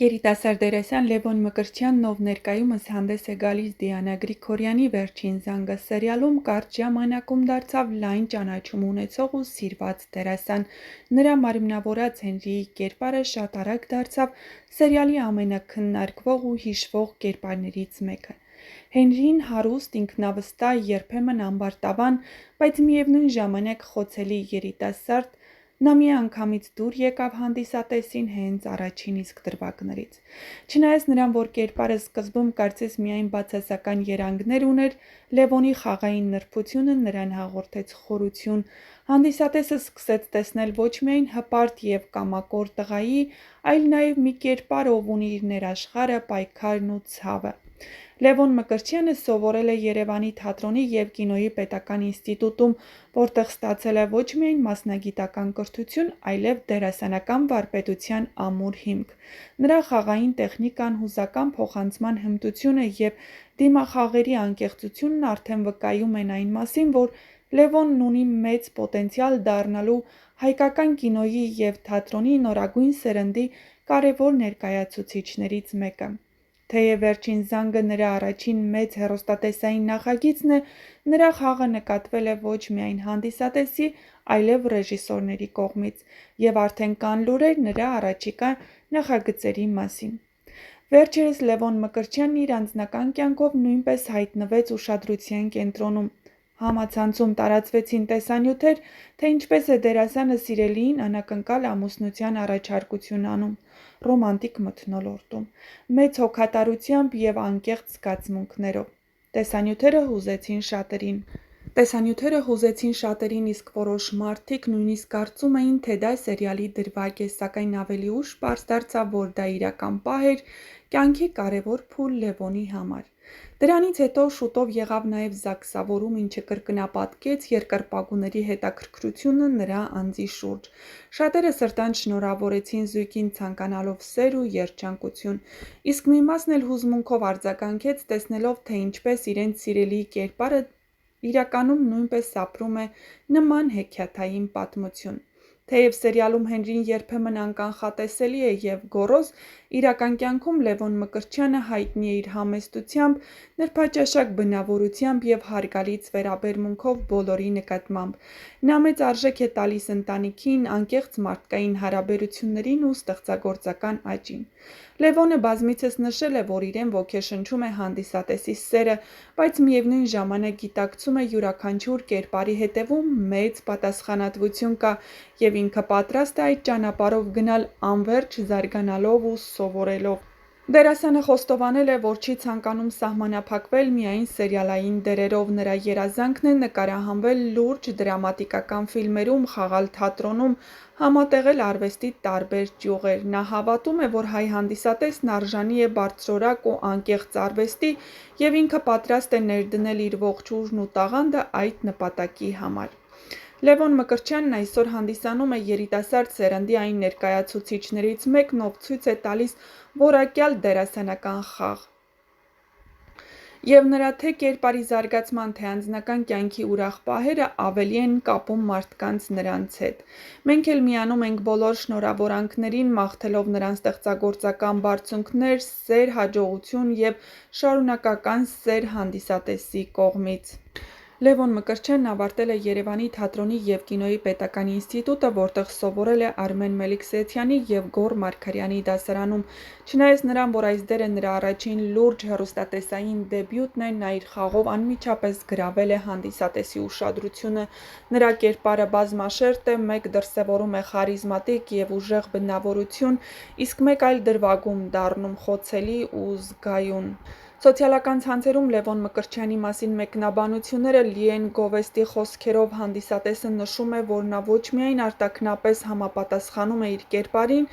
Երիտասարդ դերասան Լևոն Մկրտչյանն, ով ներկայումս հանդես է գալիս Դիանա Գրիգորյանի «Վերջին զանգը» սերիալում, կարճ ժամանակում դարձավ լայն ճանաչում ունեցող ու սիրված դերասան։ Նրա մարմնավորած Հենրիի կերպարը շատ արագ դարձավ սերիալի ամենաքննարկվող ու հիշվող կերպարներից մեկը։ Հենրին հարուստ, ինքնավստահ, երբեմն ամբարտավան, բայց միևնույն ժամանակ խոցելի երիտասարդ, նա միանգամից դուր եկավ հանդիսատեսին հենց առաջին իսկ դրվագներից։ Չնայած նրան, որ կերպարը սկզբում կարծես միայն բացասական երանգներ ուներ, Լևոնի խաղային նրբությունը նրան հաղորդեց խորություն։ Հանդիսատեսը սկսեց տեսնել ոչ միայն հպարտ և կամակոր տղայի, այլ նաև մի կերպար, ով ունի իր ներաշխարհը, պայքարն ու ցավը։ Լևոն Մկրտչյանը սովորել է Երևանի թատրոնի և կինոյի պետական ինստիտուտում, որտեղ ստացել է ոչ միայն մասնագիտական կրթություն, այլև դերասանական վարպետության ամուր հիմք։ Նրա խաղային տեխնիկան, հուզական փոխանցման հմտությունը և դիմախաղերի անկեղծությունն արդեն վկայում են այն մասին, որ Լևոնն ունի մեծ պոտենցիալ դառնալու հայկական կինոյի և թատրոնի նորագույն սերնդի կարևոր ներկայացուցիչներից մեկը։ Թեև «Վերջին զանգը» նրա առաջին մեծ հեռուստատեսային նախագիծն է, նրա խաղը նկատվել է ոչ միայն հանդիսատեսի, այլև ռեժիսորների կողմից, և արդեն կան լուրեր նրա առաջիկա նախագծերի մասին։ Վերջերս Լևոն Մկրտչյանն իր անձնական կյանքով նույնպես հայտնվեց ուշադրության կենտրոնում։ Համացանցում տարածվեցին տեսանյութեր, թե ինչպես է դերասանը սիրելիին անակնկալ ամուսնության առաջարկություն անում ռոմանտիկ մթնոլորտում, մեծ հոգատարությամբ և անկեղծ զգացմունքներով։ Տեսանյութերը հուզեցին շատերին, իսկ որոշ մարդիկ նույնիսկ կարծում էին, թե դա սերիալի դրվագ է, սակայն ավելի ուշ պարզ դարձավ, որ դա իրական պահ էր, կյանքի կարևոր փուլ Լևոնի համար։ Դրանից հետո շուտով եղավ նաև ԶԱԳՍավորում, ինչը կրկնապատկեց երկրպագուների հետաքրքրությունը նրա անձի շուրջ։ Շատերը սրտանց շնորհավորեցին զույգին, ցանկանալով սեր ու երջանկություն, իսկ մի մասն էլ հուզմունքով արձագանքեց, տեսնելով, թե ինչպես իրենց սիրելիի կերպարը իրականում նույնպես ապրում է նման հեքիաթային պատմություն։ Թեև սերիալում Հենրին երբեմն անկանխատեսելի է և գոռոզ, իրական կյանքում Լևոն Մկրտչյանը հայտնի է իր համեստությամբ, նրբաճաշակ բնավորությամբ և հարգալից վերաբերմունքով բոլորի նկատմամբ։ Նա մեծ արժեք է տալիս ընտանիքին, անկեղծ մարդկային հարաբերություններին ու ստեղծագործական աճին։ Լևոնը բազմիցս նշել է, որ իրեն ոգեշնչում է հանդիսատեսի սերը, բայց միևնույն ժամանակ գիտակցում է յուրաքանչյուր կերպարի հետևում մեծ պատասխանատվություն կա, և ինքը պատրաստ է այդ ճանապարհով գնալ անվերջ զարգանալով ու սովորելով։ Դերասանը խոստովանել է, որ չի ցանկանում սահմանափակվել միայն սերիալային դերերով։ Նրա երազանքն է նկարահանվել լուրջ դրամատիկական ֆիլմերում, խաղալ թատրոնում, համատեղել արվեստի տարբեր ճյուղեր։ Նա հավատում է, որ հայ հանդիսատեսն արժանի է բարձրորակ ու անկեղծ արվեստի, և ինքը պատրաստ է ներդնել իր ողջ ուժն ու տաղանդը այդ նպատակի համար։ Լևոն Մկրտչյանն այսօր հանդիսանում է երիտասարդ սերնդի այն ներկայացուցիչներից մեկն, ով ցույց է տալիս որակյալ դերասանական խաղ, և նրա թե կերպարի զարգացման, թե անձնական կյանքի ուրախ պահերը ավելի են կապում մարդկանց նրանց հետ։ Մենք էլ միանում ենք բոլոր շնորհավորանքներին, մաղթելով նրան ստեղծագործական բարձունքներ, սեր, հաջողություն և շարունակական սեր հանդիսատեսի կողմից։ Լևոն Մկրտչյանն ավարտել է Երևանի թատրոնի և կինոյի պետական ինստիտուտը, որտեղ սովորել է Արմեն Մելիքսեթյանի և Գոռ Մարգարյանի դասարանում։ Չնայած նրան, որ այս դերը նրա առաջին լուրջ հեռուստատեսային դեբյուտն է, նա իր խաղով անմիջապես գրավել է հանդիսատեսի ուշադրությունը։ Նրա կերպարը բազմաշերտ է, մեկ դրսևորում է խարիզմատիկ և ուժեղ բնավորություն, իսկ մեկ այլ դրվագում դառնում խոցելի ու զգայուն։ Սոցիալական ցանցերում Լևոն Մկրտչյանի մասին մեկնաբանությունները լի են գովեստի խոսքերով։ Հանդիսատեսը նշում է, որ նա ոչ միայն արտաքնապես համապատասխանում է իր կերպարին,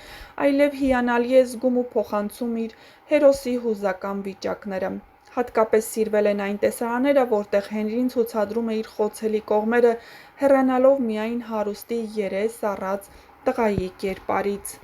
այլև հիանալի է զգում ու փոխանցում իր հերոսի հուզական վիճակները։ Հատկապես սիրվել են այն տեսարանները, որտեղ Հենրին ցուցադրում է իր խոցելի կողմերը, հեռանալով միայն հարուստի երես առած տղայի կերպարից։